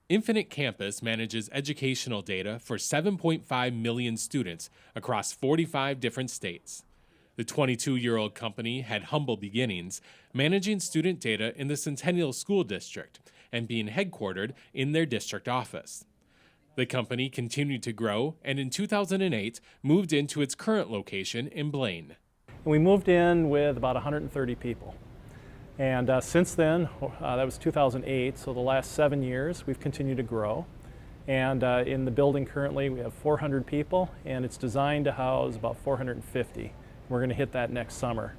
Infinite Campus manages educational data for 7.5 million students across 45 different states. The 22-year-old company had humble beginnings, managing student data in the Centennial School District and being headquartered in their district office. The company continued to grow and in 2008 moved into its current location in Blaine. We moved in with about 130 people. And since then, that was 2008, so the last 7 years, we've continued to grow. And in the building currently, we have 400 people, and it's designed to house about 450. We're going to hit that next summer.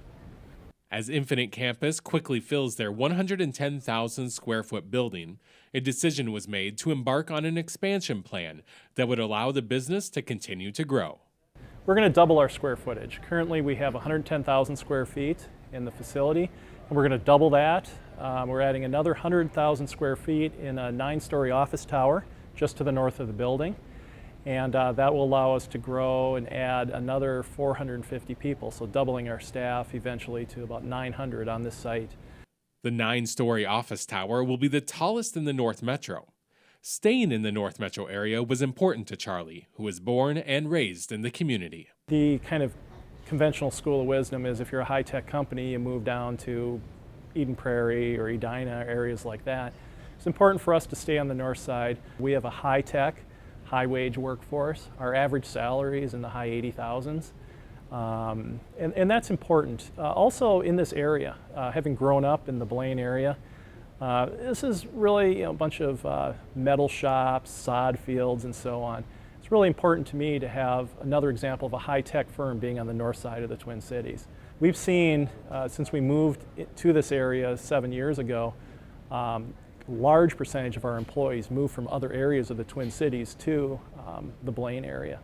As Infinite Campus quickly fills their 110,000 square foot building, a decision was made to embark on an expansion plan that would allow the business to continue to grow. We're going to double our square footage. Currently, we have 110,000 square feet in the facility. And we're going to double that. We're adding another 100,000 square feet in a 9-story office tower just to the north of the building. And that will allow us to grow and add another 450 people, so doubling our staff eventually to about 900 on this site. The 9-story office tower will be the tallest in the North Metro. Staying in the North Metro area was important to Charlie, who was born and raised in the community. The kind of conventional school of wisdom is if you're a high-tech company, you move down to Eden Prairie or Edina, areas like that. It's important for us to stay on the north side. We have a high-tech, high-wage workforce. Our average salary is in the high 80,000s. And that's important. Also in this area, having grown up in the Blaine area, this is really a bunch of metal shops, sod fields, and so on. It's really important to me to have another example of a high-tech firm being on the north side of the Twin Cities. We've seen, since we moved to this area 7 years ago, large percentage of our employees move from other areas of the Twin Cities to the Blaine area.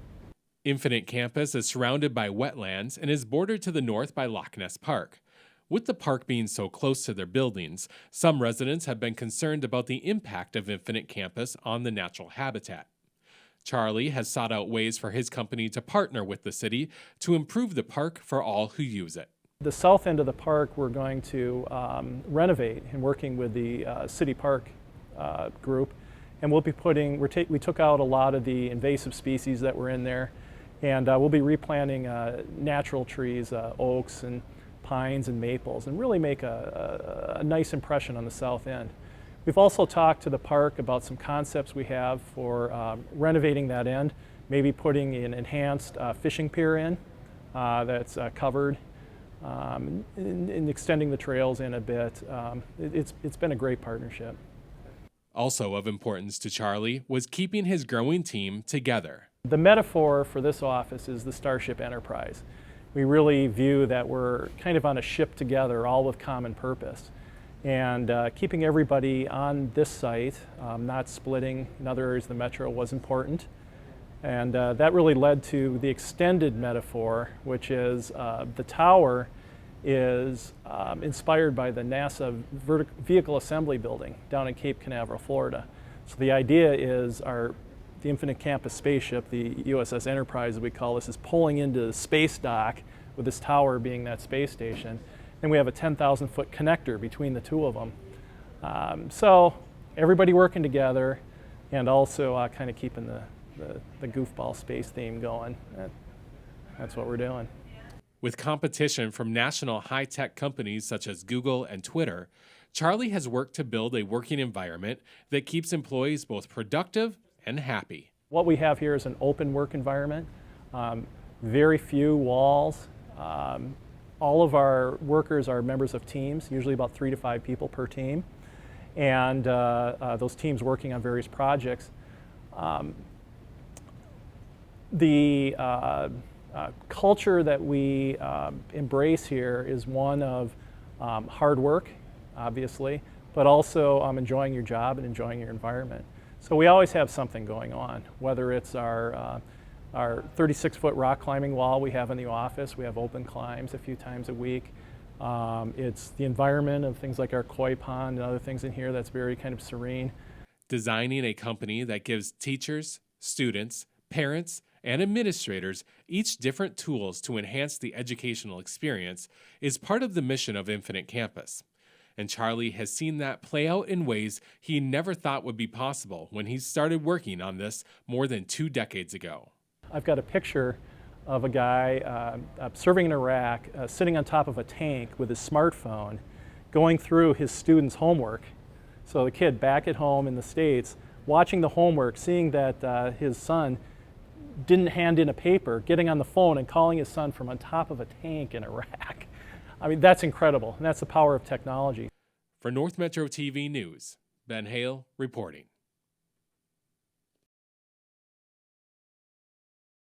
Infinite Campus is surrounded by wetlands and is bordered to the north by Loch Ness Park. With the park being so close to their buildings, some residents have been concerned about the impact of Infinite Campus on the natural habitat. Charlie has sought out ways for his company to partner with the city to improve the park for all who use it. The south end of the park we're going to renovate and working with the city park group, and we'll be we took out a lot of the invasive species that were in there, and we'll be replanting natural trees, oaks and pines and maples, and really make a nice impression on the south end. We've also talked to the park about some concepts we have for renovating that end, maybe putting an enhanced fishing pier in that's covered, and extending the trails in a bit. It's been a great partnership. Also of importance to Charlie was keeping his growing team together. The metaphor for this office is the Starship Enterprise. We really view that we're kind of on a ship together, all with common purpose. And keeping everybody on this site, not splitting in other areas of the metro, was important. And that really led to the extended metaphor, which is the tower is inspired by the NASA Vehicle Assembly Building down in Cape Canaveral, Florida. So the idea is the Infinite Campus spaceship, the USS Enterprise, as we call this, is pulling into the space dock, with this tower being that space station. And we have a 10,000-foot connector between the two of them. So everybody working together and also kind of keeping the goofball space theme going. That's what we're doing. With competition from national high-tech companies such as Google and Twitter, Charlie has worked to build a working environment that keeps employees both productive and happy. What we have here is an open work environment, very few walls. All of our workers are members of teams, usually about 3 to 5 people per team, and those teams working on various projects. The culture that we embrace here is one of hard work, obviously, but also enjoying your job and enjoying your environment. So we always have something going on, whether it's our 36-foot rock climbing wall we have in the office. We have open climbs a few times a week. It's the environment of things like our koi pond and other things in here that's very kind of serene. Designing a company that gives teachers, students, parents, and administrators each different tools to enhance the educational experience is part of the mission of Infinite Campus. And Charlie has seen that play out in ways he never thought would be possible when he started working on this more than 2 decades ago. I've got a picture of a guy serving in Iraq, sitting on top of a tank with his smartphone, going through his students' homework. So the kid back at home in the States, watching the homework, seeing that his son didn't hand in a paper, getting on the phone and calling his son from on top of a tank in Iraq. I mean, that's incredible, and that's the power of technology. For North Metro TV News, Ben Hayle reporting.